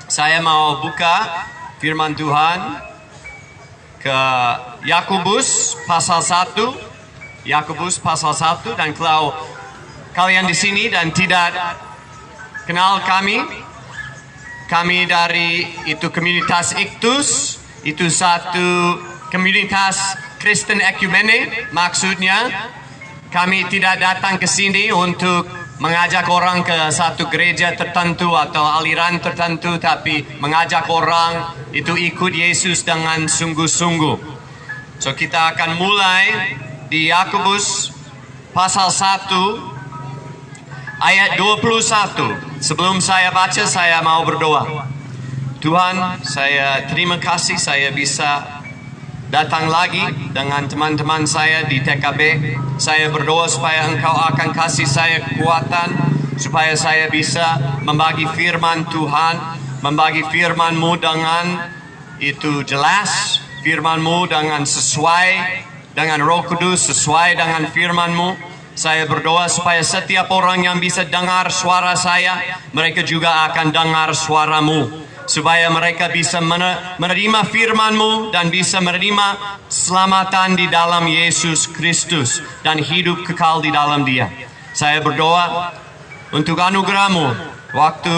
Saya mau buka firman Tuhan ke Yakobus pasal 1. Yakobus pasal 1, dan kalau kalian di sini dan tidak kenal kami dari itu komunitas Iktus, itu satu komunitas Kristen Ekumene. Maksudnya kami tidak datang ke sini untuk mengajak orang ke satu gereja tertentu atau aliran tertentu, tapi mengajak orang itu ikut Yesus dengan sungguh-sungguh. So kita akan mulai di Yakobus pasal 1 ayat 21. Sebelum saya baca, saya mau berdoa. Tuhan, saya terima kasih saya bisa datang lagi dengan teman-teman saya di TKB. Saya berdoa supaya Engkau akan kasih saya kekuatan, supaya saya bisa membagi firman Tuhan, membagi firman-Mu dengan itu jelas, firman-Mu dengan sesuai dengan Roh Kudus, sesuai dengan firman-Mu. Saya berdoa supaya setiap orang yang bisa dengar suara saya, mereka juga akan dengar suara-Mu, supaya mereka bisa menerima firman-Mu dan bisa menerima keselamatan di dalam Yesus Kristus dan hidup kekal di dalam Dia. Saya berdoa untuk anugerah-Mu waktu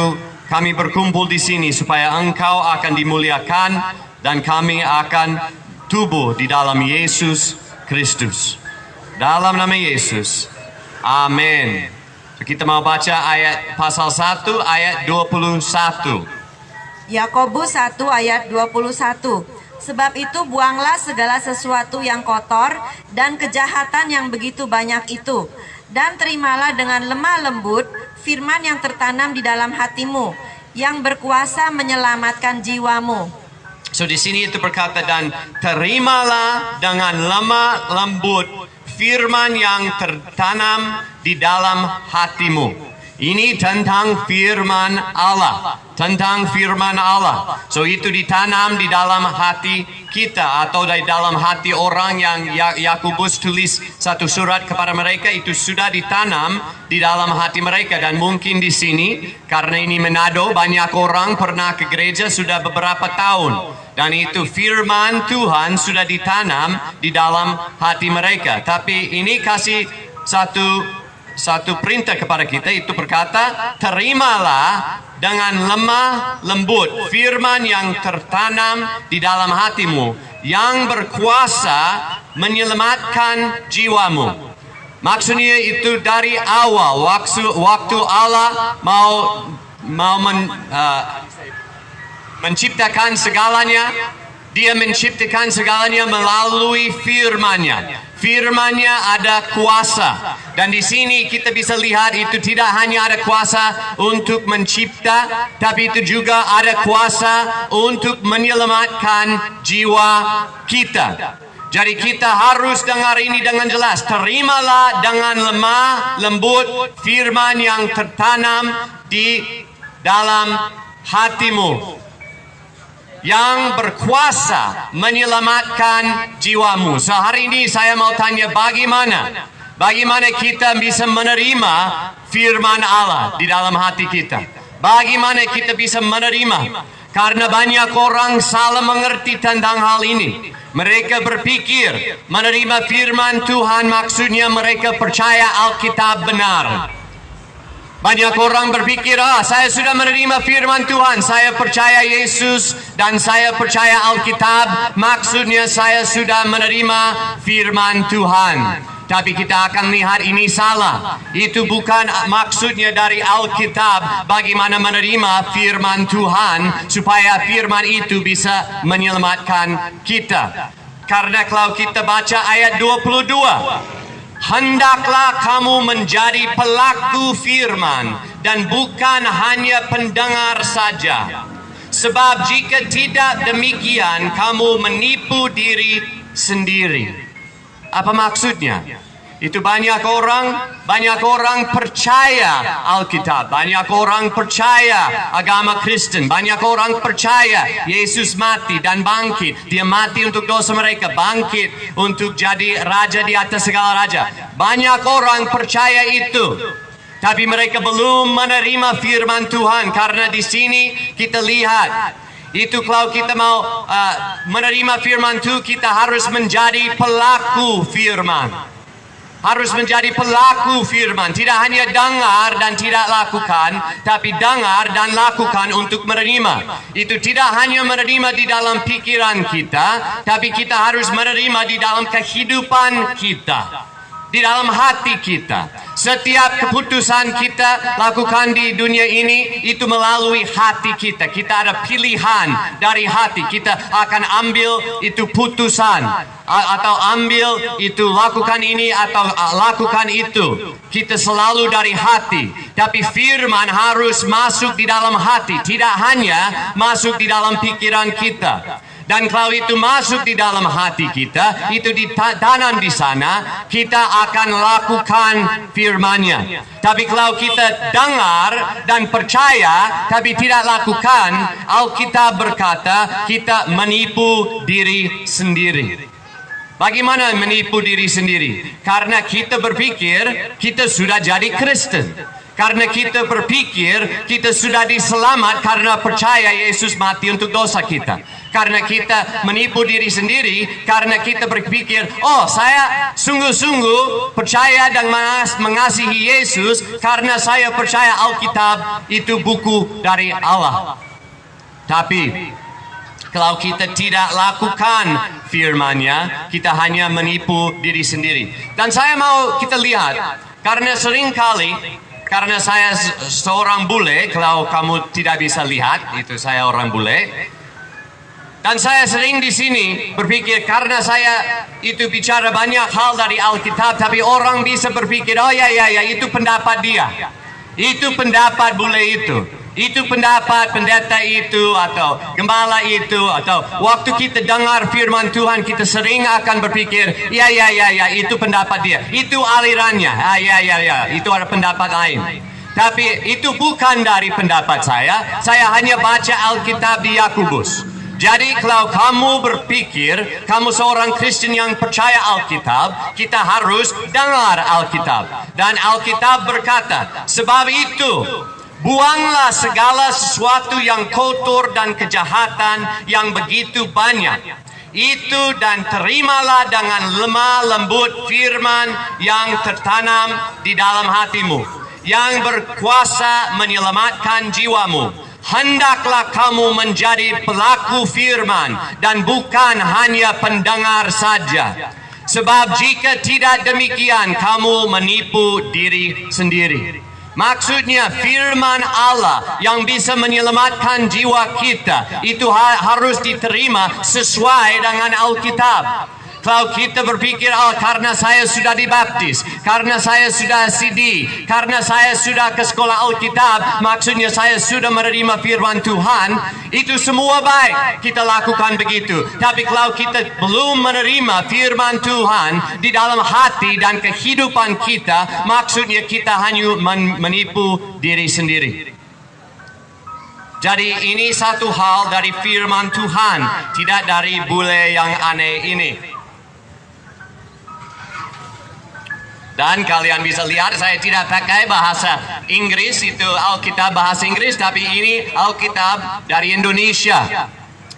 kami berkumpul di sini, supaya Engkau akan dimuliakan dan kami akan tubuh di dalam Yesus Kristus. Dalam nama Yesus, amin. Kita mau baca ayat pasal 1 ayat 21. Yakobus 1 ayat 21. Sebab itu buanglah segala sesuatu yang kotor dan kejahatan yang begitu banyak itu, dan terimalah dengan lemah lembut firman yang tertanam di dalam hatimu, yang berkuasa menyelamatkan jiwamu. So di sini itu berkata, dan terimalah dengan lemah lembut firman yang tertanam di dalam hatimu. Ini tentang firman Allah, tentang firman Allah. So itu ditanam di dalam hati kita atau di dalam hati orang yang Yakobus tulis satu surat kepada mereka, itu sudah ditanam di dalam hati mereka. Dan mungkin di sini, karena ini Manado, banyak orang pernah ke gereja sudah beberapa tahun, dan itu firman Tuhan sudah ditanam di dalam hati mereka. Tapi ini kasih satu perintah kepada kita, itu berkata, terimalah dengan lemah lembut firman yang tertanam di dalam hatimu, yang berkuasa menyelamatkan jiwamu. Maksudnya itu dari awal, waktu Allah mau menciptakan segalanya, Dia menciptakan segalanya melalui firman-Nya. Firman-Nya ada kuasa, dan di sini kita bisa lihat itu tidak hanya ada kuasa untuk mencipta, tapi itu juga ada kuasa untuk menyelamatkan jiwa kita. Jadi kita harus dengar ini dengan jelas. Terimalah dengan lemah lembut firman yang tertanam di dalam hatimu, yang berkuasa menyelamatkan jiwamu. So hari ini saya mau tanya, bagaimana kita bisa menerima firman Allah di dalam hati kita? Bagaimana kita bisa menerima? Karena banyak orang salah mengerti tentang hal ini. Mereka berpikir menerima firman Tuhan maksudnya mereka percaya Alkitab benar. Banyak orang berpikir, saya sudah menerima firman Tuhan, saya percaya Yesus dan saya percaya Alkitab, maksudnya saya sudah menerima firman Tuhan. Tapi kita akan lihat ini salah. Itu bukan maksudnya dari Alkitab bagaimana menerima firman Tuhan, supaya firman itu bisa menyelamatkan kita. Karena kalau kita baca ayat 22, hendaklah kamu menjadi pelaku firman dan bukan hanya pendengar saja. Sebab jika tidak demikian, kamu menipu diri sendiri. Apa maksudnya? Itu banyak orang percaya Alkitab, banyak orang percaya agama Kristen, banyak orang percaya Yesus mati dan bangkit. Dia mati untuk dosa mereka, bangkit untuk jadi raja di atas segala raja. Banyak orang percaya itu. Tapi mereka belum menerima firman Tuhan. Karena di sini kita lihat, itu kalau kita mau menerima firman Tuhan, kita harus menjadi pelaku firman. Harus menjadi pelaku firman. Tidak hanya dengar dan tidak lakukan, tapi dengar dan lakukan untuk menerima. Itu tidak hanya menerima di dalam pikiran kita, tapi kita harus menerima di dalam kehidupan kita, di dalam hati kita. Setiap keputusan kita lakukan di dunia ini itu melalui hati kita. Kita ada pilihan dari hati. Kita akan ambil itu putusan, atau ambil itu, lakukan ini atau lakukan itu. Kita selalu dari hati. Tapi firman harus masuk di dalam hati, tidak hanya masuk di dalam pikiran kita. Dan kalau itu masuk di dalam hati kita, itu ditanam di sana, kita akan lakukan firman-Nya. Tapi kalau kita dengar dan percaya, tapi tidak lakukan, Alkitab berkata kita menipu diri sendiri. Bagaimana menipu diri sendiri? Karena kita berpikir kita sudah jadi Kristen. Karena kita berpikir kita sudah diselamat karena percaya Yesus mati untuk dosa kita. Karena kita menipu diri sendiri, karena kita berpikir, oh saya sungguh-sungguh percaya dan mengasihi Yesus karena saya percaya Alkitab itu buku dari Allah. Tapi kalau kita tidak lakukan firman-Nya, kita hanya menipu diri sendiri. Dan saya mau kita lihat, karena seringkali, karena saya seorang bule, kalau kamu tidak bisa lihat, itu saya orang bule. Dan saya sering di sini berpikir, karena saya itu bicara banyak hal dari Alkitab, tapi orang bisa berpikir, oh ya, itu pendapat dia. Itu pendapat bule itu. Itu pendapat pendeta itu atau gembala itu, atau waktu kita dengar firman Tuhan kita sering akan berpikir, ya, itu pendapat dia, itu alirannya, itu ada pendapat lain. Tapi itu bukan dari pendapat saya hanya baca Alkitab di Yakobus. Jadi kalau kamu berpikir kamu seorang Kristen yang percaya Alkitab, kita harus dengar Alkitab. Dan Alkitab berkata, sebab itu buanglah segala sesuatu yang kotor dan kejahatan yang begitu banyak. Itu dan terimalah dengan lemah lembut firman yang tertanam di dalam hatimu, yang berkuasa menyelamatkan jiwamu. Hendaklah kamu menjadi pelaku firman dan bukan hanya pendengar saja. Sebab jika tidak demikian, kamu menipu diri sendiri. Maksudnya firman Allah yang bisa menyelamatkan jiwa kita itu harus diterima sesuai dengan Alkitab. Kalau kita berpikir, oh karena saya sudah dibaptis, karena saya sudah CD, karena saya sudah ke sekolah Alkitab, maksudnya saya sudah menerima firman Tuhan, itu semua baik kita lakukan begitu. Tapi kalau kita belum menerima firman Tuhan di dalam hati dan kehidupan kita, maksudnya kita hanya menipu diri sendiri. Jadi ini satu hal dari firman Tuhan, tidak dari bule yang aneh ini. Dan kalian bisa lihat saya tidak pakai bahasa Inggris, itu Alkitab bahasa Inggris, tapi ini Alkitab dari Indonesia.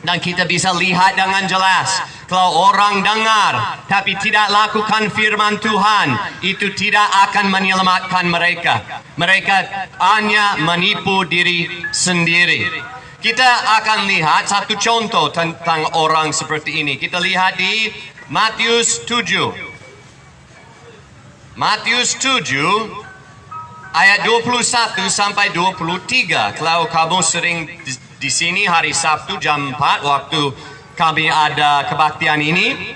Dan kita bisa lihat dengan jelas, kalau orang dengar tapi tidak lakukan firman Tuhan, itu tidak akan menyelamatkan mereka. Mereka hanya menipu diri sendiri. Kita akan lihat satu contoh tentang orang seperti ini. Kita lihat di Matius 7. Matius 7 ayat 21 sampai 23. Kalau kamu sering di sini hari Sabtu jam 4 waktu kami ada kebaktian ini,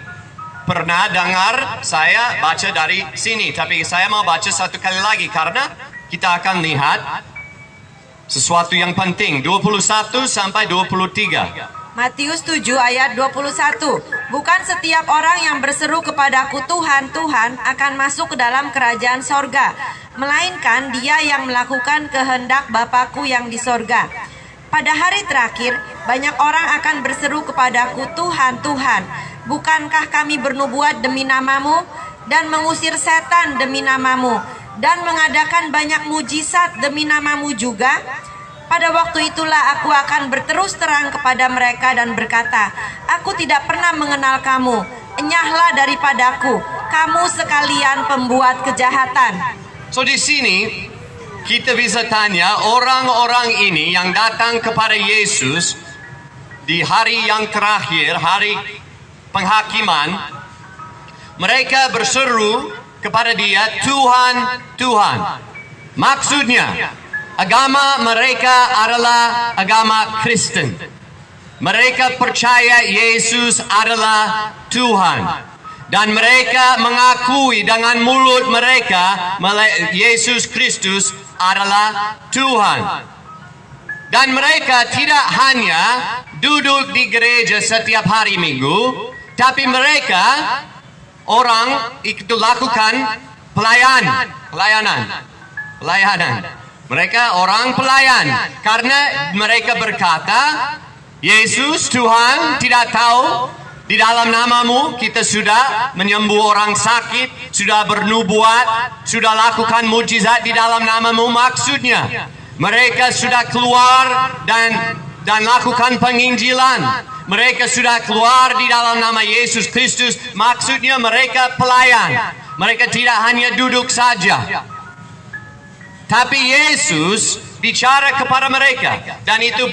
pernah dengar saya baca dari sini. Tapi saya mau baca satu kali lagi karena kita akan lihat sesuatu yang penting. 21 sampai 23. Matius 7 ayat 21. Bukan setiap orang yang berseru kepadaku Tuhan, Tuhan akan masuk ke dalam kerajaan sorga, melainkan dia yang melakukan kehendak Bapakku yang di sorga. Pada hari terakhir, banyak orang akan berseru kepadaku Tuhan, Tuhan, bukankah kami bernubuat demi namamu dan mengusir setan demi namamu dan mengadakan banyak mujizat demi namamu juga, pada waktu itulah aku akan berterus terang kepada mereka dan berkata, aku tidak pernah mengenal kamu, enyahlah daripadaku, kamu sekalian pembuat kejahatan. So di sini kita bisa tanya, orang-orang ini yang datang kepada Yesus di hari yang terakhir, hari penghakiman, mereka berseru kepada dia, Tuhan, Tuhan. Maksudnya, agama mereka adalah agama Kristen. Mereka percaya Yesus adalah Tuhan. Dan mereka mengakui dengan mulut mereka, Yesus Kristus adalah Tuhan. Dan mereka tidak hanya duduk di gereja setiap hari Minggu, tapi mereka orang itu lakukan pelayanan. Mereka orang pelayan karena mereka berkata, Yesus Tuhan, tidak tahu di dalam namamu kita sudah menyembuh orang sakit, sudah bernubuat, sudah lakukan mujizat di dalam namamu. Maksudnya mereka sudah keluar dan lakukan penginjilan. Mereka sudah keluar di dalam nama Yesus Kristus. Maksudnya mereka pelayan. Mereka tidak hanya duduk saja. Tapi Yesus bicara kepada mereka, dan itu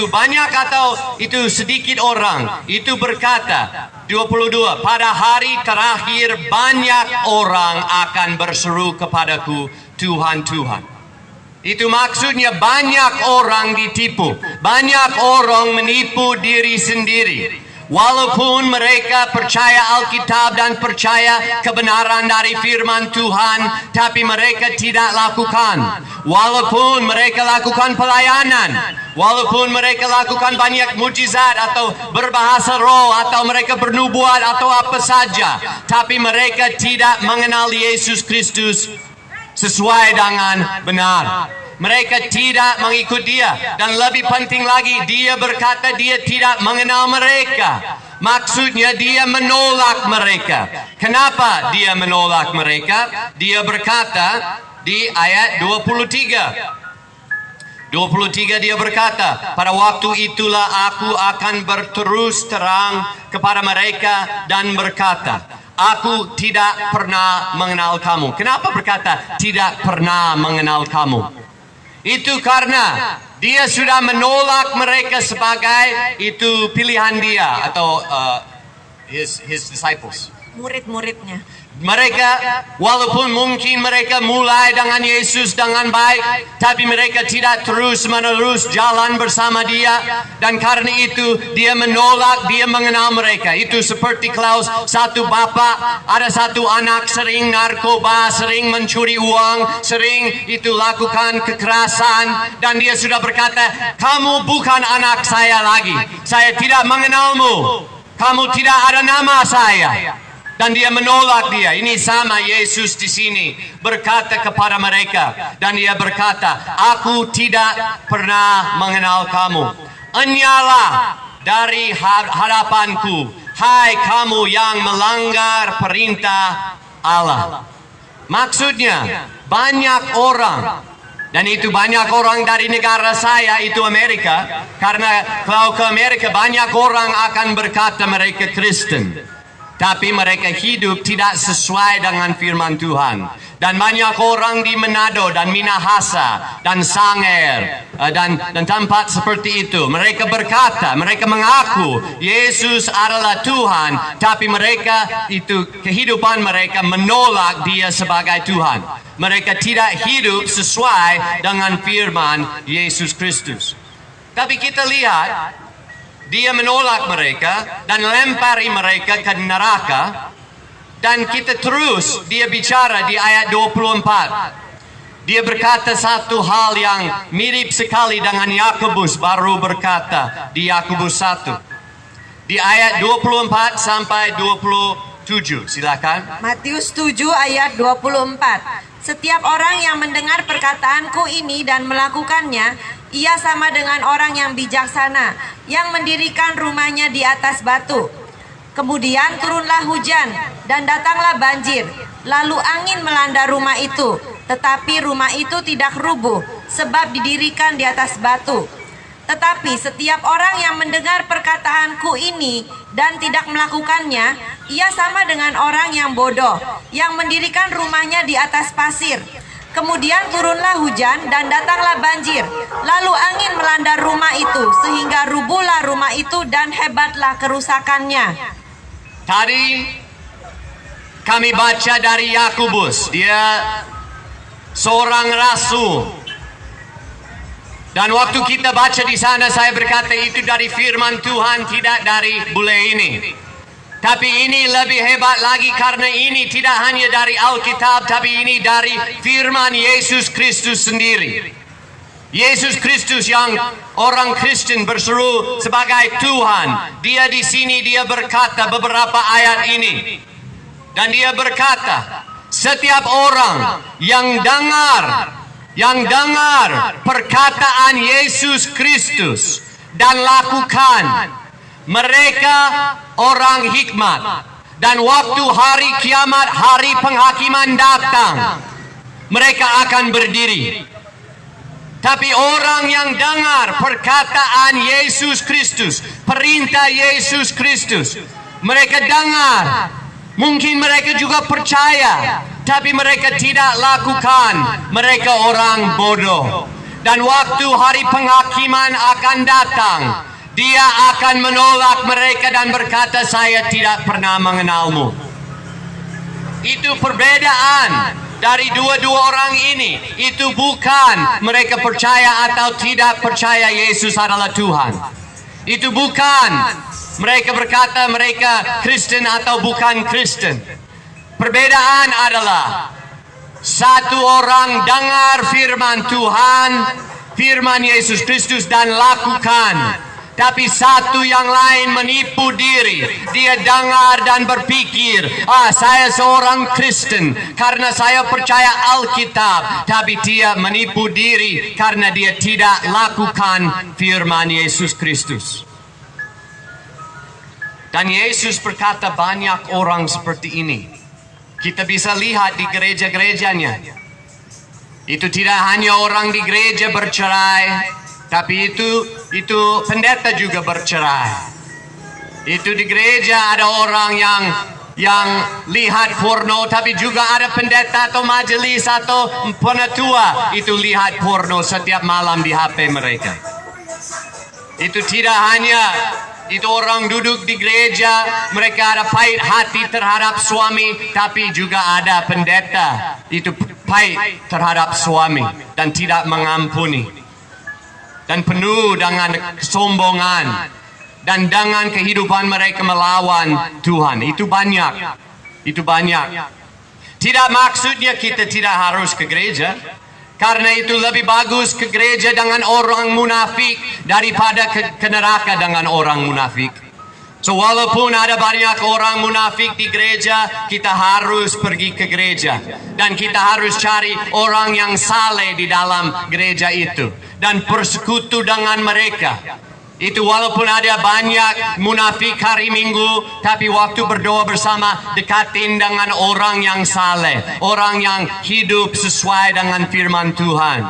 banyak atau itu sedikit orang. Itu berkata 22, pada hari terakhir banyak orang akan berseru kepadaku, Tuhan, Tuhan. Itu maksudnya banyak orang ditipu, banyak orang menipu diri sendiri. Walaupun mereka percaya Alkitab dan percaya kebenaran dari firman Tuhan, tapi mereka tidak lakukan. Walaupun mereka lakukan pelayanan, walaupun mereka lakukan banyak mujizat atau berbahasa roh atau mereka bernubuat atau apa saja, tapi mereka tidak mengenal Yesus Kristus sesuai dengan benar. Mereka tidak mengikut dia, dan lebih penting lagi, dia berkata dia tidak mengenal mereka. Maksudnya dia menolak mereka. Kenapa dia menolak mereka? Dia berkata di ayat 23 dia berkata, pada waktu itulah aku akan berterus terang kepada mereka dan berkata, aku tidak pernah mengenal kamu. Kenapa berkata tidak pernah mengenal kamu? Itu karena dia sudah menolak mereka sebagai itu pilihan dia atau his disciples, Murid-muridnya. Mereka, walaupun mungkin mereka mulai dengan Yesus dengan baik, tapi mereka tidak terus-menerus jalan bersama dia. Dan karena itu dia menolak, dia mengenal mereka. Itu seperti Klaus, satu bapak, ada satu anak sering narkoba, sering mencuri uang, sering itu lakukan kekerasan. Dan dia sudah berkata, kamu bukan anak saya lagi, saya tidak mengenalmu, kamu tidak ada nama saya. Dan dia menolak dia. Ini sama Yesus di sini berkata kepada mereka, dan dia berkata, aku tidak pernah mengenal kamu. Enyahlah dari hadapanku, hai kamu yang melanggar perintah Allah. Maksudnya banyak orang, dan itu banyak orang dari negara saya, itu Amerika. Karena kalau ke Amerika banyak orang akan berkata mereka Kristen, tapi mereka hidup tidak sesuai dengan firman Tuhan. Dan banyak orang di Manado dan Minahasa dan Sanger dan tempat seperti itu, mereka berkata, mereka mengaku Yesus adalah Tuhan, tapi mereka itu kehidupan mereka menolak dia sebagai Tuhan. Mereka tidak hidup sesuai dengan firman Yesus Kristus. Tapi kita lihat, dia menolak mereka dan lempari mereka ke neraka. Dan kita terus, dia bicara di ayat 24. Dia berkata satu hal yang mirip sekali dengan Yakobus baru berkata di Yakobus 1. Di ayat 24 sampai 27, silakan. Matius 7 ayat 24. Setiap orang yang mendengar perkataanku ini dan melakukannya, ia sama dengan orang yang bijaksana, yang mendirikan rumahnya di atas batu. Kemudian turunlah hujan, dan datanglah banjir. Lalu angin melanda rumah itu, Tetapi rumah itu tidak rubuh, sebab didirikan di atas batu. Tetapi setiap orang yang mendengar perkataanku ini dan tidak melakukannya, ia sama dengan orang yang bodoh, yang mendirikan rumahnya di atas pasir. Kemudian turunlah hujan dan datanglah banjir, lalu angin melanda rumah itu, sehingga rubuhlah rumah itu dan hebatlah kerusakannya. Tadi kami baca dari Yakobus, dia seorang rasul. Dan waktu kita baca di sana, saya berkata itu dari firman Tuhan, tidak dari bule ini. Tapi ini lebih hebat lagi karena ini tidak hanya dari Alkitab, tapi ini dari firman Yesus Kristus sendiri. Yesus Kristus yang orang Kristen berseru sebagai Tuhan. Dia di sini, dia berkata beberapa ayat ini. Dan dia berkata, setiap orang yang dengar perkataan Yesus Kristus dan lakukan, mereka orang hikmat. Dan waktu hari kiamat, hari penghakiman datang, mereka akan berdiri. Tapi orang yang dengar perkataan Yesus Kristus, perintah Yesus Kristus, mereka dengar, mungkin mereka juga percaya, tapi mereka tidak lakukan, mereka orang bodoh. Dan waktu hari penghakiman akan datang, dia akan menolak mereka dan berkata, saya tidak pernah mengenalmu. Itu perbedaan dari dua-dua orang ini. Itu bukan mereka percaya atau tidak percaya Yesus adalah Tuhan. Itu bukan mereka berkata mereka Kristen atau bukan Kristen. Perbedaan adalah satu orang dengar firman Tuhan, firman Yesus Kristus dan lakukan. Tapi satu yang lain menipu diri. Dia dengar dan berpikir, saya seorang Kristen karena saya percaya Alkitab. Tapi dia menipu diri karena dia tidak lakukan firman Yesus Kristus. Dan Yesus berkata banyak orang seperti ini. Kita bisa lihat di gereja-gerejanya. Itu tidak hanya orang di gereja bercerai, tapi itu pendeta juga bercerai. Itu di gereja ada orang yang lihat porno, tapi juga ada pendeta atau majelis atau penatua itu lihat porno setiap malam di HP mereka. Itu tidak hanya itu orang duduk di gereja, mereka ada pahit hati terhadap suami, tapi juga ada pendeta itu pahit terhadap suami dan tidak mengampuni. Dan penuh dengan kesombongan dan dengan kehidupan mereka melawan Tuhan. Itu banyak. Tidak maksudnya kita tidak harus ke gereja, karena itu lebih bagus ke gereja dengan orang munafik daripada ke neraka dengan orang munafik. So walaupun ada banyak orang munafik di gereja, kita harus pergi ke gereja. Dan kita harus cari orang yang saleh di dalam gereja itu. Dan persekutu dengan mereka. Itu walaupun ada banyak munafik hari Minggu, tapi waktu berdoa bersama, dekatin dengan orang yang saleh. Orang yang hidup sesuai dengan firman Tuhan.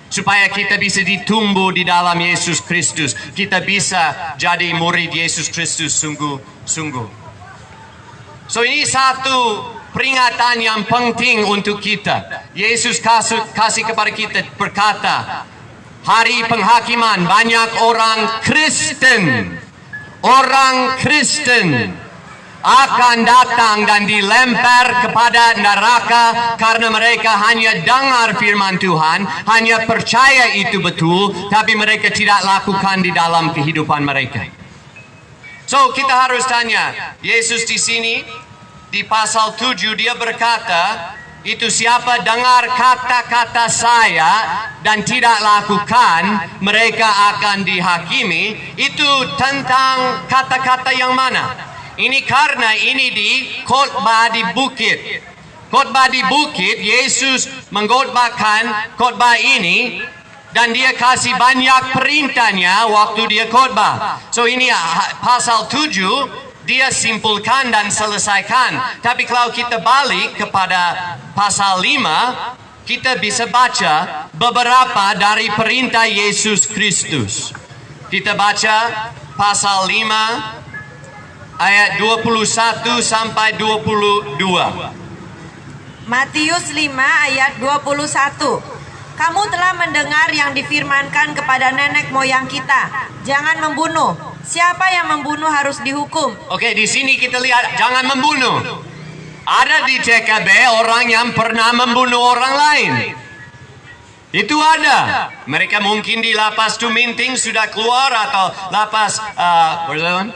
Supaya kita bisa ditumbuh di dalam Yesus Kristus. Kita bisa jadi murid Yesus Kristus sungguh-sungguh. So ini satu peringatan yang penting untuk kita. Yesus kasih kepada kita berkata, hari penghakiman banyak orang Kristen akan datang dan dilempar kepada neraka karena mereka hanya dengar firman Tuhan, hanya percaya itu betul, tapi mereka tidak lakukan di dalam kehidupan mereka. So kita harus tanya, Yesus di sini di pasal 7 dia berkata, itu siapa dengar kata-kata saya dan tidak lakukan, mereka akan dihakimi. Itu tentang kata-kata yang mana? Ini karena ini di khotbah di bukit. Khotbah di bukit, Yesus mengkhotbahkan khotbah ini dan dia kasih banyak perintahnya waktu dia khotbah. So ini pasal 7 dia simpulkan dan selesaikan. Tapi kalau kita balik kepada pasal 5, kita bisa baca beberapa dari perintah Yesus Kristus. Kita baca pasal 5 ayat 21 sampai 22. Matius 5 ayat 21. Kamu telah mendengar yang difirmankan kepada nenek moyang kita, jangan membunuh. Siapa yang membunuh harus dihukum. Oke, di sini kita lihat jangan membunuh. Ada di TKB orang yang pernah membunuh orang lain. Itu ada. Mereka mungkin di lapas Tuminting sudah keluar atau lapas where's that one?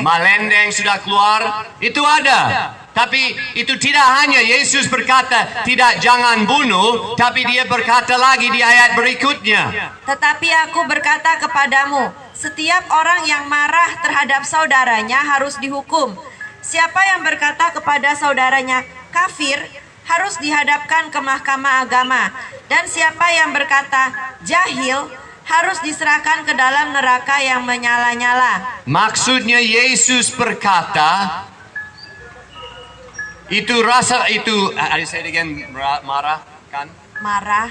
Malendeng sudah keluar. Itu ada. Tapi itu tidak hanya Yesus berkata tidak jangan bunuh, tapi dia berkata lagi di ayat berikutnya. Tetapi aku berkata kepadamu, setiap orang yang marah terhadap saudaranya harus dihukum. Siapa yang berkata kepada saudaranya kafir harus dihadapkan ke mahkamah agama. Dan siapa yang berkata jahil harus diserahkan ke dalam neraka yang menyala-nyala. Maksudnya Yesus berkata itu rasa itu, I say it again, marah kan? Marah.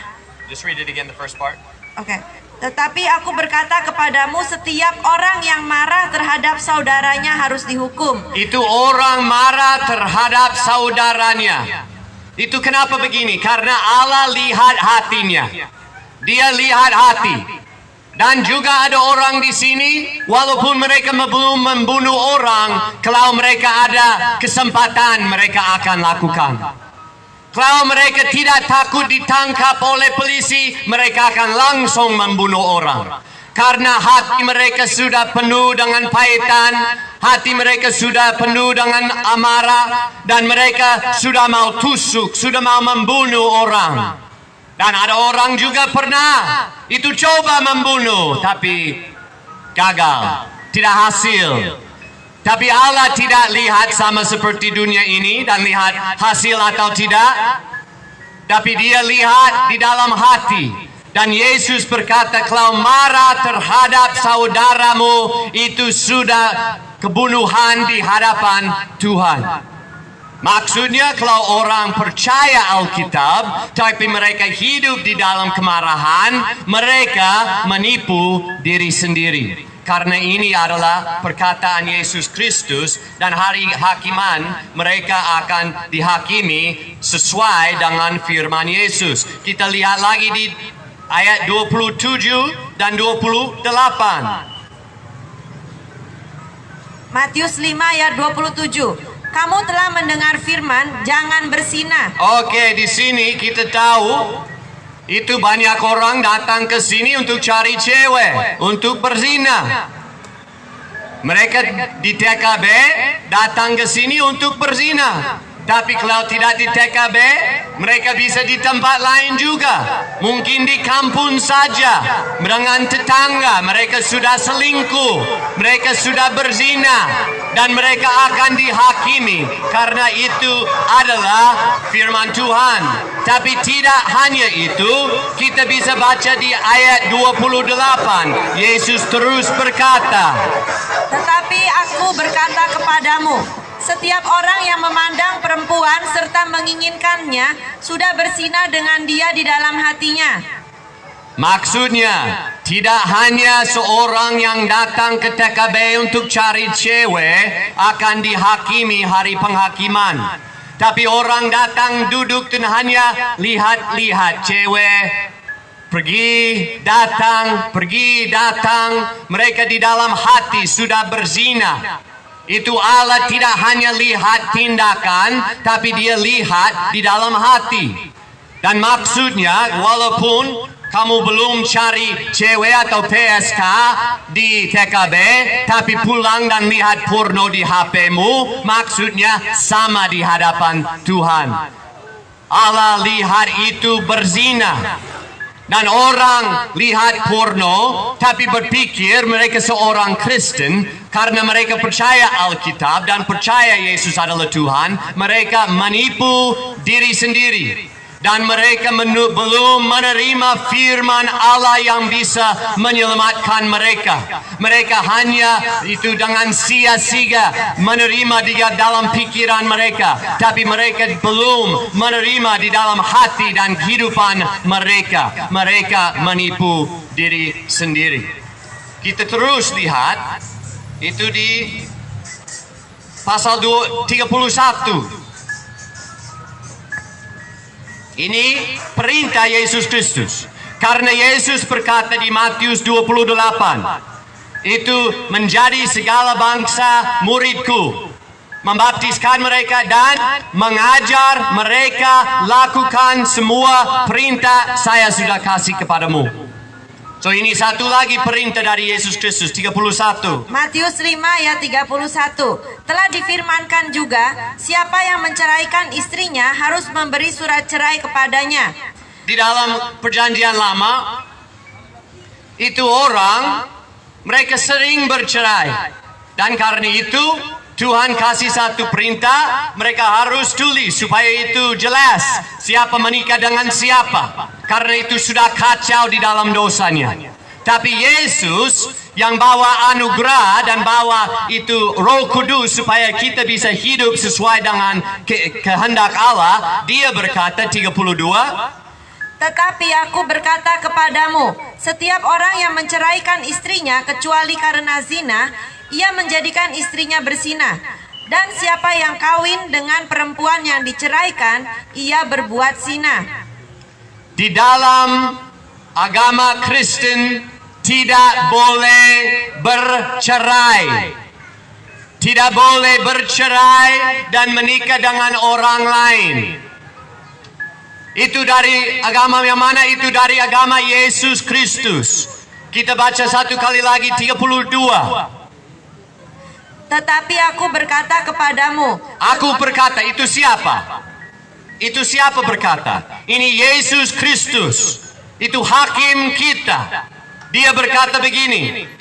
Just read it again the first part. Oke. Tetapi aku berkata kepadamu, setiap orang yang marah terhadap saudaranya harus dihukum. Itu orang marah terhadap saudaranya. Itu kenapa begini? Karena Allah lihat hatinya. Dia lihat hati. Dan juga ada orang di sini, walaupun mereka belum membunuh orang, kalau mereka ada kesempatan, mereka akan lakukan. Kalau mereka tidak takut ditangkap oleh polisi, mereka akan langsung membunuh orang. Karena hati mereka sudah penuh dengan pahitan, hati mereka sudah penuh dengan amarah, dan mereka sudah mau tusuk, sudah mau membunuh orang. Dan ada orang juga pernah itu coba membunuh, tapi gagal, tidak hasil. Tapi Allah tidak lihat sama seperti dunia ini dan lihat hasil atau tidak. Tapi dia lihat di dalam hati. Dan Yesus berkata, kalau marah terhadap saudaramu, itu sudah kebunuhan di hadapan Tuhan. Maksudnya kalau orang percaya Alkitab, tapi mereka hidup di dalam kemarahan, mereka menipu diri sendiri. Karena ini adalah perkataan Yesus Kristus, dan hari hakiman mereka akan dihakimi sesuai dengan firman Yesus. Kita lihat lagi di ayat 27 dan 28. Matius 5 ayat 27. Kamu telah mendengar firman, jangan berzinah. Oke, di sini kita tahu itu banyak orang datang ke sini untuk cari cewek, untuk berzina. Mereka di TKB datang ke sini untuk berzina. Tapi kalau tidak di TKB, mereka bisa di tempat lain juga. Mungkin di kampung saja, dengan tetangga, mereka sudah selingkuh, mereka sudah berzina, dan mereka akan dihakimi. Karena itu adalah firman Tuhan. Tapi tidak hanya itu, kita bisa baca di ayat 28. Yesus terus berkata, tetapi aku berkata kepadamu, setiap orang yang memandang perempuan serta menginginkannya sudah berzina dengan dia di dalam hatinya. Maksudnya, tidak hanya seorang yang datang ke TKB untuk cari cewek akan dihakimi hari penghakiman. Tapi orang datang duduk dan hanya lihat-lihat cewek, pergi datang, mereka di dalam hati sudah berzina. Itu Allah tidak hanya lihat tindakan, tapi dia lihat di dalam hati. Dan maksudnya, walaupun kamu belum cari cewek atau PSK di TKB, tapi pulang dan lihat porno di HP-mu, maksudnya sama di hadapan Tuhan. Allah lihat itu berzina. Dan orang lihat porno, tapi berpikir mereka seorang Kristen, karena mereka percaya Alkitab dan percaya Yesus adalah Tuhan, mereka menipu diri sendiri. Dan mereka belum menerima firman Allah yang bisa menyelamatkan mereka. Mereka hanya itu dengan sia-sia menerima di dalam pikiran mereka. Tapi mereka belum menerima di dalam hati dan kehidupan mereka. Mereka menipu diri sendiri. Kita terus lihat itu di pasal 31. Ini perintah Yesus Kristus. Karena Yesus berkata di Matius 28, itu menjadi segala bangsa muridku, membaptiskan mereka dan mengajar mereka lakukan semua perintah saya sudah kasih kepadamu. So ini satu lagi perintah dari Yesus Kristus 31. Matius 5 ayat 31. Telah difirmankan juga, siapa yang menceraikan istrinya harus memberi surat cerai kepadanya. Di dalam perjanjian lama, itu orang, mereka sering bercerai. Dan karena itu, Tuhan kasih satu perintah, mereka harus tulis supaya itu jelas siapa menikah dengan siapa. Karena itu sudah kacau di dalam dosanya. Tapi Yesus yang bawa anugerah dan bawa itu Roh Kudus supaya kita bisa hidup sesuai dengan kehendak Allah, dia berkata 32, tetapi aku berkata kepadamu, setiap orang yang menceraikan istrinya kecuali karena zina, ia menjadikan istrinya berzina. Dan siapa yang kawin dengan perempuan yang diceraikan, ia berbuat zina. Di dalam agama Kristen tidak boleh bercerai. Tidak boleh bercerai dan menikah dengan orang lain. Itu dari agama yang mana? Itu dari agama Yesus Kristus. Kita baca satu kali lagi 32. Tetapi aku berkata kepadamu. Aku berkata, itu siapa? Itu siapa berkata? Ini Yesus Kristus. Itu hakim kita. Dia berkata begini.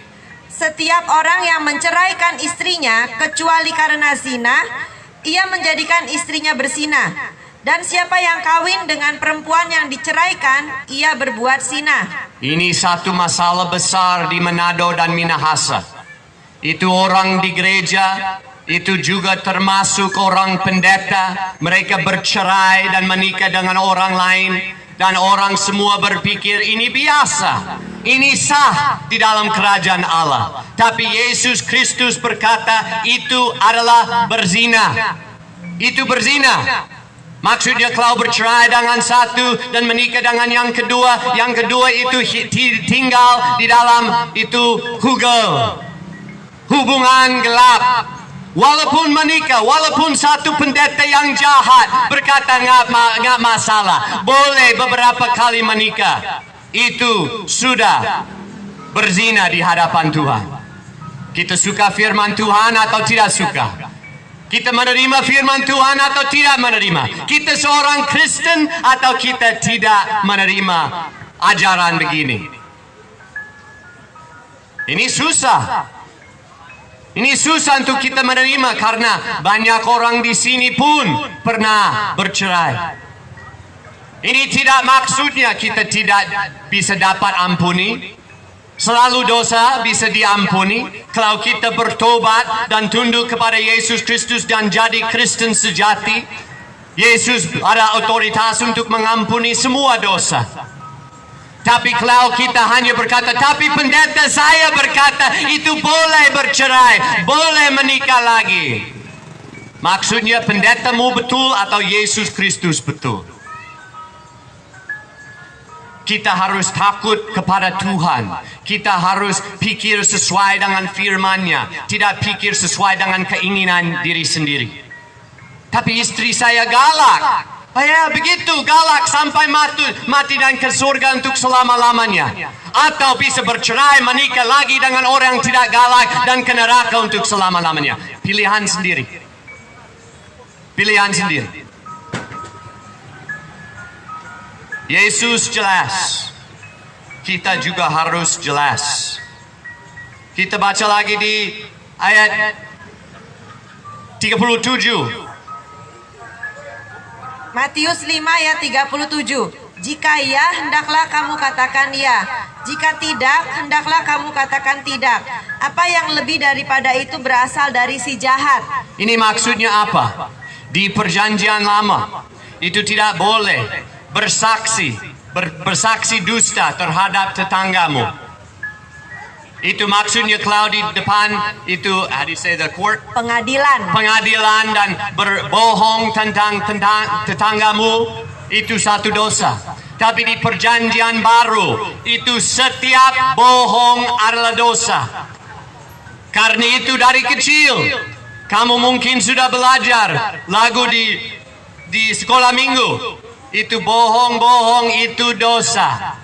Setiap orang yang menceraikan istrinya kecuali karena zina, ia menjadikan istrinya berzina. Dan siapa yang kawin dengan perempuan yang diceraikan, ia berbuat zina. Ini satu masalah besar di Manado dan Minahasa. Itu orang di gereja, itu juga termasuk orang pendeta. Mereka bercerai dan menikah dengan orang lain. Dan orang semua berpikir ini biasa. Ini sah di dalam kerajaan Allah. Tapi Yesus Kristus berkata itu adalah berzina. Itu berzina. Maksudnya kalau bercerai dengan satu dan menikah dengan yang kedua itu tinggal di dalam itu hubungan gelap. Walaupun menikah, walaupun satu pendeta yang jahat berkata nggak masalah, boleh beberapa kali menikah, itu sudah berzina di hadapan Tuhan. Kita suka firman Tuhan atau tidak suka? Kita menerima firman Tuhan atau tidak menerima? Kita seorang Kristen atau kita tidak menerima ajaran begini? Ini susah. Ini susah untuk kita menerima karena banyak orang di sini pun pernah bercerai. Ini tidak maksudnya kita tidak bisa dapat ampuni. Selalu dosa bisa diampuni kalau kita bertobat dan tunduk kepada Yesus Kristus dan jadi Kristen sejati. Yesus ada otoritas untuk mengampuni semua dosa. Tapi kalau kita hanya berkata, tapi pendeta saya berkata itu boleh bercerai, boleh menikah lagi. Maksudnya pendetamu betul atau Yesus Kristus betul? Kita harus takut kepada Tuhan. Kita harus pikir sesuai dengan firman-Nya, tidak pikir sesuai dengan keinginan diri sendiri. Tapi istri saya galak. Ya begitu, galak sampai mati dan ke surga untuk selama-lamanya. Atau bisa bercerai, menikah lagi dengan orang yang tidak galak dan ke neraka untuk selama-lamanya. Pilihan sendiri. Pilihan sendiri. Yesus jelas. Kita juga harus jelas. Kita baca lagi di ayat 37. Matius 5 ayat 37. Jika ya, hendaklah kamu katakan ya. Jika tidak, hendaklah kamu katakan tidak. Apa yang lebih daripada itu berasal dari si jahat. Ini maksudnya apa? Di perjanjian lama itu tidak boleh bersaksi dusta terhadap tetanggamu. Itu maksudnya kalau di depan itu, how do you say the court? Pengadilan dan berbohong tentang tetanggamu itu satu dosa. Tapi di perjanjian baru itu setiap bohong adalah dosa. Karena itu dari kecil kamu mungkin sudah belajar lagu di sekolah minggu. Itu bohong itu dosa.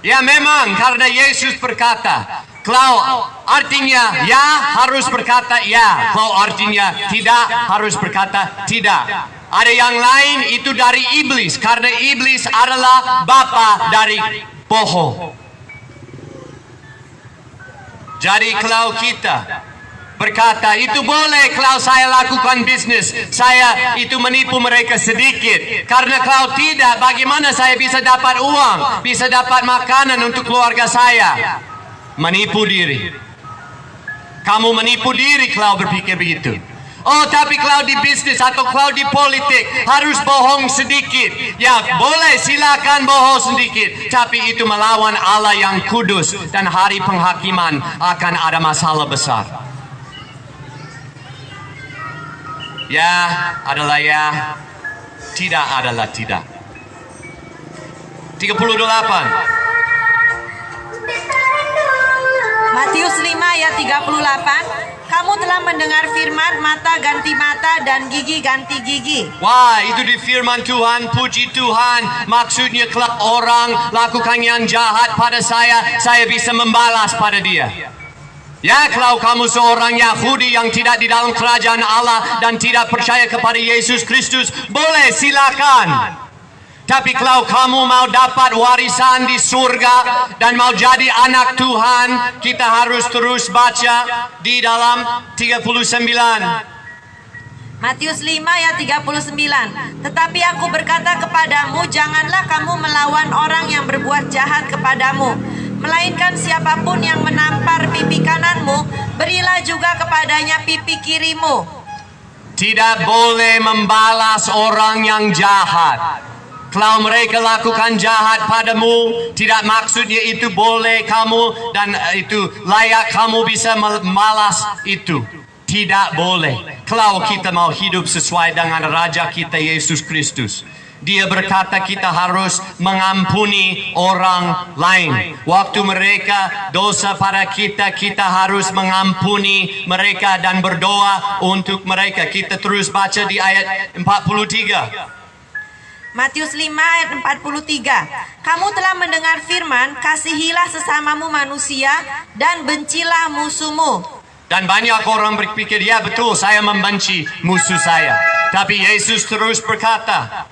Ya memang karena Yesus berkata, kalau artinya ya harus berkata ya, kalau artinya tidak harus berkata tidak. Ada yang lain itu dari iblis, karena iblis adalah bapa dari bohong. Jadi kalau kita berkata itu boleh kalau saya lakukan bisnis, saya itu menipu mereka sedikit. Karena kalau tidak, bagaimana saya bisa dapat uang, bisa dapat makanan untuk keluarga saya? Menipu diri. Kamu menipu diri kalau berpikir begitu. Oh, tapi kalau di bisnis atau kalau di politik harus bohong sedikit. Ya, boleh silakan bohong sedikit. Tapi itu melawan Allah yang kudus. Dan hari penghakiman akan ada masalah besar. Ya adalah ya, tidak adalah tidak. 38. Matius 5 ayat 38. Kamu telah mendengar firman mata ganti mata dan gigi ganti gigi. Wah, itu di firman Tuhan, puji Tuhan. Maksudnya kalau orang lakukan yang jahat pada saya bisa membalas pada dia. Ya, kalau kamu seorang Yahudi yang tidak di dalam kerajaan Allah dan tidak percaya kepada Yesus Kristus, boleh silakan. Tapi kalau kamu mau dapat warisan di surga dan mau jadi anak Tuhan, kita harus terus baca di dalam 39. Matius 5 ayat 39. Tetapi aku berkata kepadamu, janganlah kamu melawan orang yang berbuat jahat kepadamu. Melainkan siapapun yang menampar pipi kananmu, berilah juga kepadanya pipi kirimu. Tidak boleh membalas orang yang jahat. Kalau mereka lakukan jahat padamu, tidak maksudnya itu boleh kamu dan itu layak kamu bisa membalas itu. Tidak boleh. Kalau kita mau hidup sesuai dengan Raja kita Yesus Kristus, Dia berkata kita harus mengampuni orang lain. Waktu mereka dosa pada kita, kita harus mengampuni mereka dan berdoa untuk mereka. Kita terus baca di ayat 43. Matius 5 ayat 43. Kamu telah mendengar firman, kasihilah sesamamu manusia dan bencilah musuhmu. Dan banyak orang berpikir, ya betul, saya membenci musuh saya. Tapi Yesus terus berkata,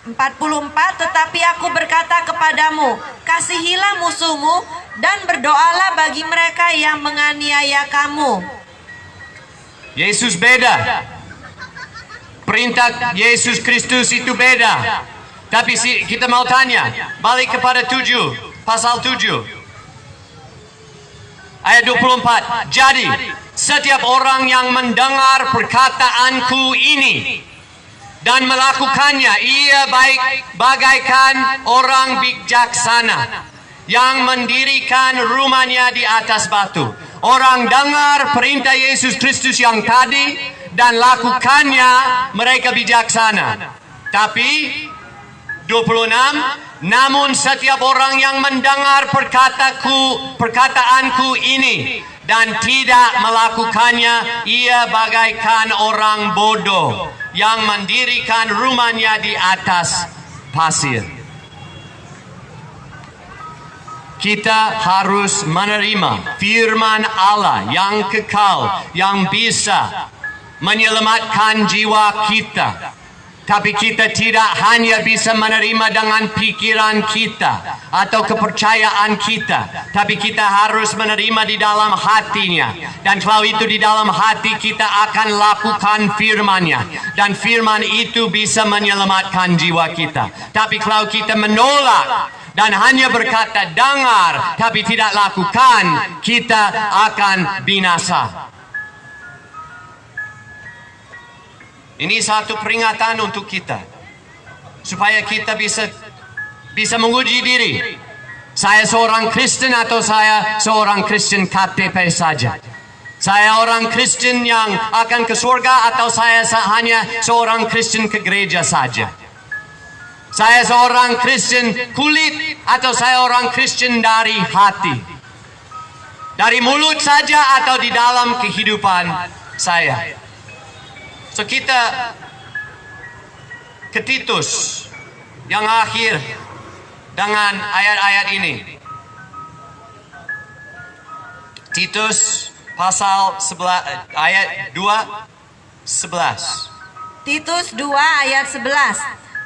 44. Tetapi aku berkata kepadamu, kasihilah musuhmu dan berdoalah bagi mereka yang menganiaya kamu. Yesus beda. Perintah Yesus Kristus itu beda. Tapi kita mau tanya, balik kepada 7, pasal 7. Ayat 24. Jadi, setiap orang yang mendengar perkataanku ini dan melakukannya, ia bagaikan orang bijaksana yang mendirikan rumahnya di atas batu. Orang dengar perintah Yesus Kristus yang tadi dan lakukannya, mereka bijaksana. Tapi 26, namun setiap orang yang mendengar perkataanku ini dan tidak melakukannya, ia bagaikan orang bodoh yang mendirikan rumahnya di atas pasir. Kita harus menerima firman Allah yang kekal, yang bisa menyelamatkan jiwa kita. Tapi kita tidak hanya bisa menerima dengan pikiran kita atau kepercayaan kita, tapi kita harus menerima di dalam hatinya. Dan kalau itu di dalam hati, kita akan lakukan firman-Nya, dan firman itu bisa menyelamatkan jiwa kita. Tapi kalau kita menolak dan hanya berkata dengar tapi tidak lakukan, kita akan binasa. Ini satu peringatan untuk kita, supaya kita bisa menguji diri. Saya seorang Kristen atau saya seorang Kristen KTP saja? Saya orang Kristen yang akan ke surga atau saya hanya seorang Kristen ke gereja saja? Saya seorang Kristen kulit atau saya orang Kristen dari hati? Dari mulut saja atau di dalam kehidupan saya? So kita ke Titus yang akhir dengan ayat-ayat ini. Titus pasal 11, ayat 2:11. Titus 2 ayat 11.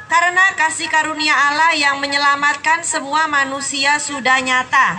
Karena kasih karunia Allah yang menyelamatkan semua manusia sudah nyata.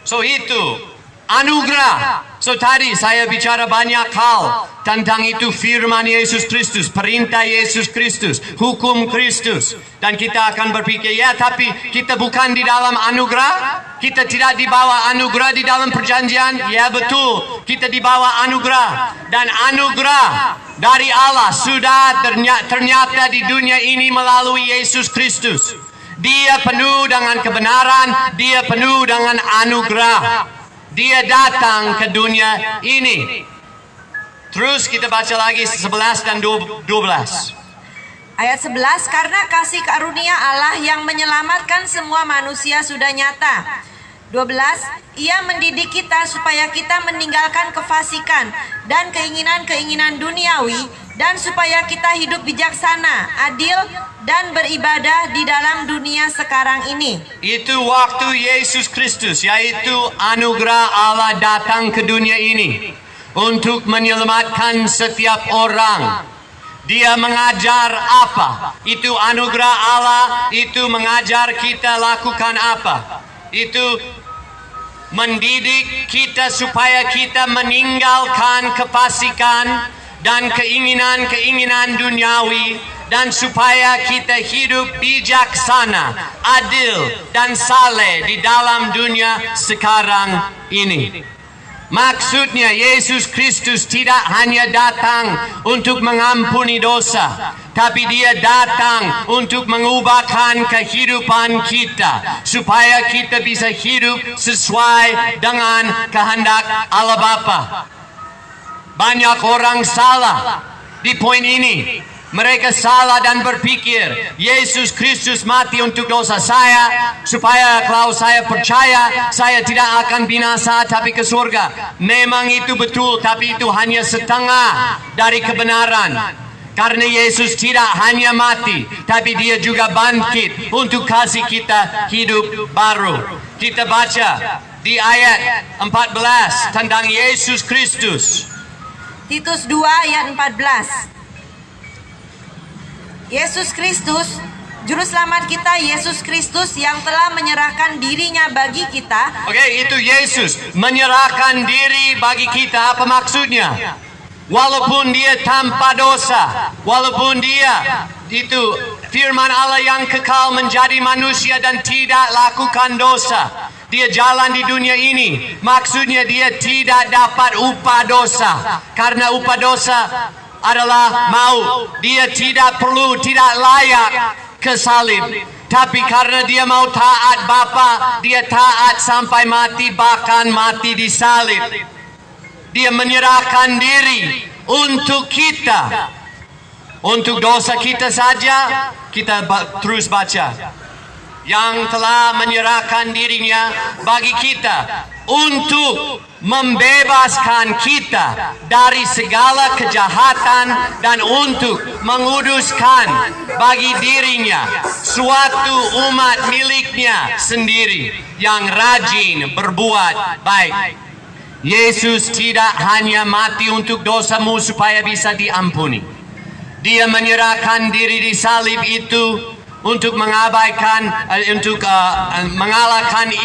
So itu anugerah. So tadi saya bicara banyak hal tentang itu, firman Yesus Kristus, perintah Yesus Kristus, hukum Kristus. Dan kita akan berpikir, ya tapi kita bukan di dalam anugerah? Kita tidak dibawa anugerah di dalam perjanjian? Ya betul, kita dibawa anugerah. Dan anugerah dari Allah sudah ternyata di dunia ini melalui Yesus Kristus. Dia penuh dengan kebenaran, dia penuh dengan anugerah. Dia datang ke dunia ini. Terus kita baca lagi 11 dan 12. Ayat 11, karena kasih karunia Allah yang menyelamatkan semua manusia sudah nyata. 12, Ia mendidik kita supaya kita meninggalkan kefasikan dan keinginan-keinginan duniawi, dan supaya kita hidup bijaksana, adil, dan beribadah di dalam dunia sekarang ini. Itu waktu Yesus Kristus, yaitu anugerah Allah datang ke dunia ini untuk menyelamatkan setiap orang. Dia mengajar apa? Itu anugerah Allah, itu mengajar kita lakukan apa? Itu mendidik kita supaya kita meninggalkan kefasikan dan keinginan-keinginan duniawi, dan supaya kita hidup bijaksana, adil, dan saleh di dalam dunia sekarang ini. Maksudnya Yesus Kristus tidak hanya datang untuk mengampuni dosa, tapi dia datang untuk mengubahkan kehidupan kita, supaya kita bisa hidup sesuai dengan kehendak Allah Bapa. Banyak orang salah di poin ini. Mereka salah dan berpikir Yesus Kristus mati untuk dosa saya, supaya kalau saya percaya saya tidak akan binasa tapi ke surga. Memang itu betul, tapi itu hanya setengah dari kebenaran. Karena Yesus tidak hanya mati, tapi dia juga bangkit untuk kasih kita hidup baru. Kita baca di ayat 14 tentang Yesus Kristus. Titus 2 ayat 14. Yesus Kristus, Juru Selamat kita, Yesus Kristus yang telah menyerahkan dirinya bagi kita. Oke, itu Yesus menyerahkan diri bagi kita. Apa maksudnya? Walaupun dia tanpa dosa, walaupun dia itu firman Allah yang kekal menjadi manusia dan tidak lakukan dosa, dia jalan di dunia ini. Maksudnya dia tidak dapat upah dosa, karena upah dosa adalah maut. Dia tidak perlu, tidak layak ke salib. Tapi karena dia mau taat Bapa, dia taat sampai mati, bahkan mati di salib. Dia menyerahkan diri untuk kita. Untuk dosa kita saja, kita terus baca. Yang telah menyerahkan dirinya bagi kita untuk membebaskan kita dari segala kejahatan dan untuk menguduskan bagi dirinya suatu umat miliknya sendiri yang rajin berbuat baik. Yesus tidak hanya mati untuk dosamu supaya bisa diampuni. Dia menyerahkan diri di salib itu untuk mengalahkan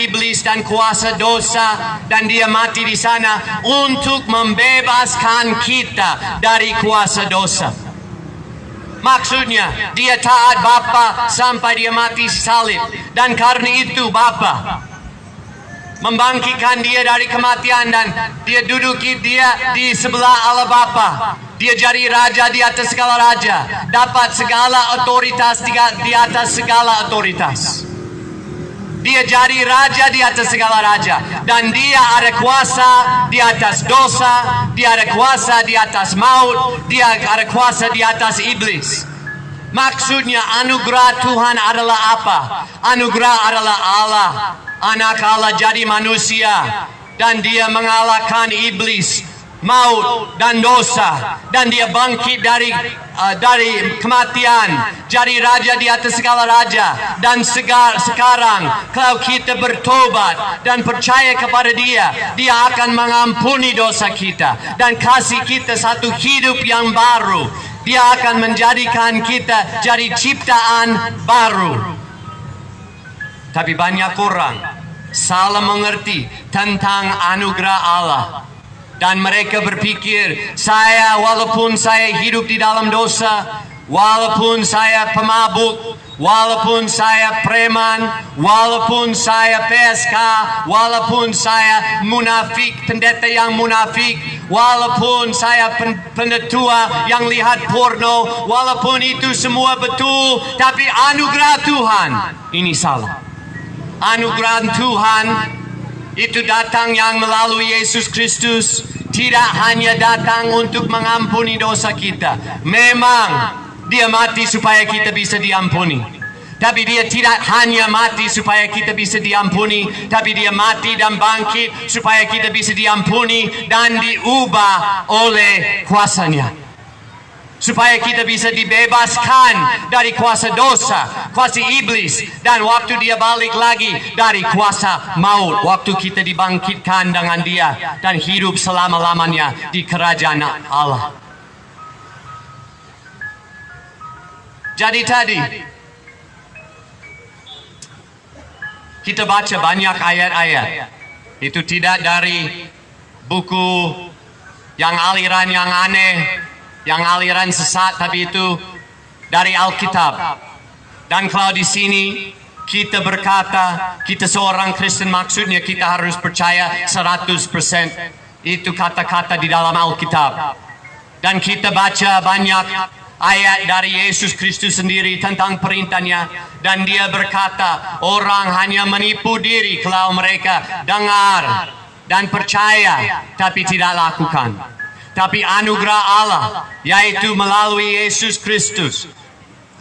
iblis dan kuasa dosa, dan dia mati di sana untuk membebaskan kita dari kuasa dosa. Maksudnya dia taat Bapa sampai dia mati salib, dan karena itu Bapa membangkitkan dia dari kematian, dan dia duduki dia di sebelah Allah Bapa. Dia jadi raja di atas segala raja, dapat segala otoritas di atas segala otoritas. Dia jadi raja di atas segala raja, dan dia ada kuasa di atas dosa, dia ada kuasa di atas maut, dia ada kuasa di atas iblis. Maksudnya anugerah Tuhan adalah apa? Anugerah adalah Allah, anak Allah jadi manusia, dan dia mengalahkan iblis, maut dan dosa, dan dia bangkit dari kematian, jadi raja di atas segala raja. Dan sekarang kalau kita bertobat dan percaya kepada dia, dia akan mengampuni dosa kita dan kasih kita satu hidup yang baru. Dia akan menjadikan kita jadi ciptaan baru. Tapi banyak orang salah mengerti tentang anugerah Allah, dan mereka berpikir, walaupun saya hidup di dalam dosa, walaupun saya pemabuk, walaupun saya preman, walaupun saya PSK, walaupun saya munafik, pendeta yang munafik, walaupun saya pendetua yang lihat porno, walaupun itu semua betul, tapi anugerah Tuhan ini salah. Anugerah Tuhan itu datang yang melalui Yesus Kristus, tidak hanya datang untuk mengampuni dosa kita. Memang dia mati supaya kita bisa diampuni, tapi dia tidak hanya mati supaya kita bisa diampuni, tapi dia mati dan bangkit supaya kita bisa diampuni dan diubah oleh kuasanya, supaya kita bisa dibebaskan dari kuasa dosa, kuasa iblis, dan waktu dia balik lagi dari kuasa maut, waktu kita dibangkitkan dengan dia dan hidup selama-lamanya di kerajaan Allah. Jadi tadi kita baca banyak ayat-ayat, itu tidak dari buku yang aliran yang aneh, yang aliran sesat, tapi itu dari Alkitab. Dan kalau di sini kita berkata kita seorang Kristen, maksudnya kita harus percaya 100% itu kata-kata di dalam Alkitab. Dan kita baca banyak ayat dari Yesus Kristus sendiri tentang perintahnya, dan dia berkata orang hanya menipu diri kalau mereka dengar dan percaya tapi tidak lakukan. Tapi anugerah Allah, yaitu melalui Yesus Kristus,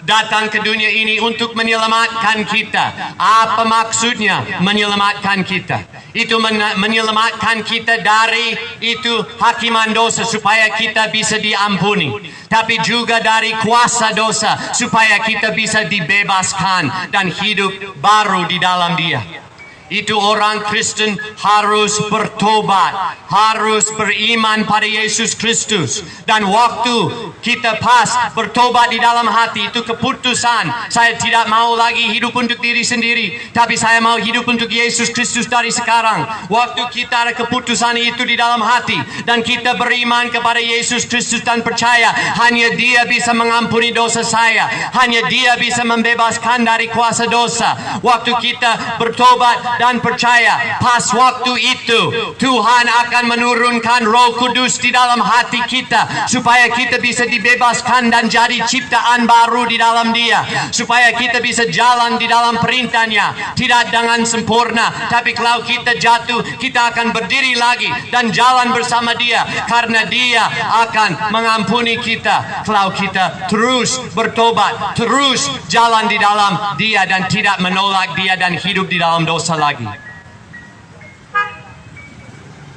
datang ke dunia ini untuk menyelamatkan kita. Apa maksudnya menyelamatkan kita? Itu menyelamatkan kita dari itu hakiman dosa supaya kita bisa diampuni, tapi juga dari kuasa dosa supaya kita bisa dibebaskan dan hidup baru di dalam Dia. Itu orang Kristen harus bertobat, harus beriman pada Yesus Kristus. Dan waktu kita pas bertobat di dalam hati, itu keputusan. Saya tidak mau lagi hidup untuk diri sendiri, tapi saya mau hidup untuk Yesus Kristus dari sekarang. Waktu kita ada keputusan itu di dalam hati, dan kita beriman kepada Yesus Kristus dan percaya hanya Dia bisa mengampuni dosa saya, hanya Dia bisa membebaskan dari kuasa dosa. Waktu kita bertobat dan percaya, pas waktu itu Tuhan akan menurunkan Roh Kudus di dalam hati kita supaya kita bisa dibebaskan dan jadi ciptaan baru di dalam Dia, supaya kita bisa jalan di dalam perintahnya, tidak dengan sempurna, tapi kalau kita jatuh kita akan berdiri lagi dan jalan bersama Dia, karena Dia akan mengampuni kita kalau kita terus bertobat, terus jalan di dalam Dia dan tidak menolak Dia dan hidup di dalam dosa lagi.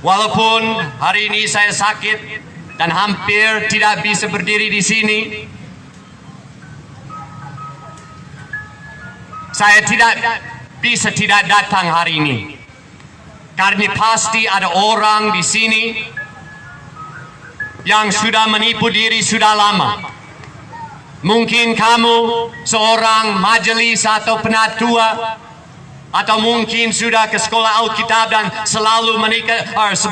Walaupun hari ini saya sakit dan hampir tidak bisa berdiri di sini, saya tidak bisa tidak datang hari ini, karena pasti ada orang di sini yang sudah menipu diri sudah lama. Mungkin kamu seorang majelis atau penatua, atau mungkin sudah ke sekolah Alkitab dan selalu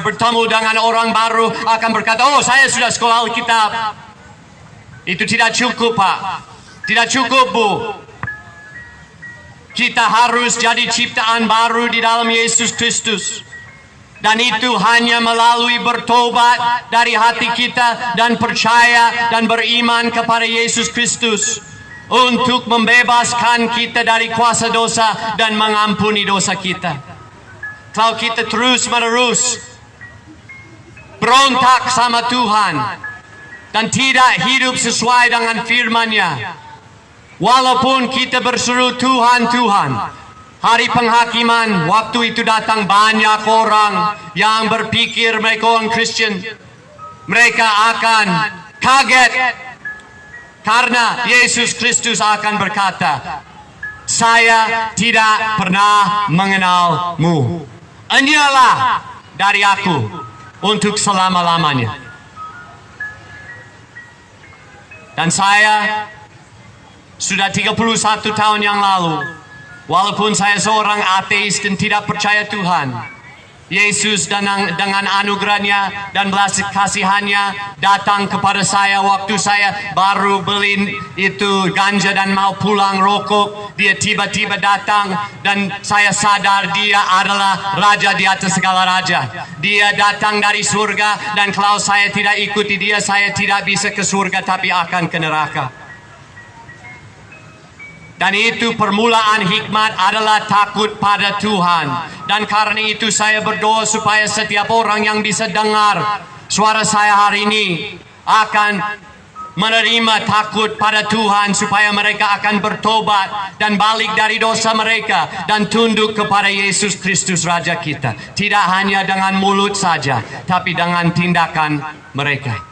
bertemu dengan orang baru akan berkata, oh saya sudah sekolah Alkitab. Itu tidak cukup, Pak. Tidak cukup, Bu. Kita harus jadi ciptaan baru di dalam Yesus Kristus. Dan itu hanya melalui bertobat dari hati kita dan percaya dan beriman kepada Yesus Kristus untuk membebaskan kita dari kuasa dosa dan mengampuni dosa kita. Kalau kita terus-menerus berontak sama Tuhan dan tidak hidup sesuai dengan firman-Nya, walaupun kita berseru Tuhan, Tuhan, hari penghakiman, waktu itu datang banyak orang yang berpikir mereka orang Kristen. Mereka akan kaget karena Yesus Kristus akan berkata, saya tidak pernah mengenalmu. Enyahlah dari aku untuk selama-lamanya. Dan saya sudah 31 tahun yang lalu, walaupun saya seorang ateis dan tidak percaya Tuhan, Yesus dengan anugerahnya dan belas kasihannya datang kepada saya waktu saya baru beli itu ganja dan mau pulang rokok. Dia tiba-tiba datang dan saya sadar dia adalah Raja di atas segala raja. Dia datang dari surga dan kalau saya tidak ikuti dia, saya tidak bisa ke surga tapi akan ke neraka. Dan itu permulaan hikmat adalah takut pada Tuhan. Dan karena itu saya berdoa supaya setiap orang yang bisa dengar suara saya hari ini akan menerima takut pada Tuhan, supaya mereka akan bertobat dan balik dari dosa mereka dan tunduk kepada Yesus Kristus Raja kita. Tidak hanya dengan mulut saja, tapi dengan tindakan mereka.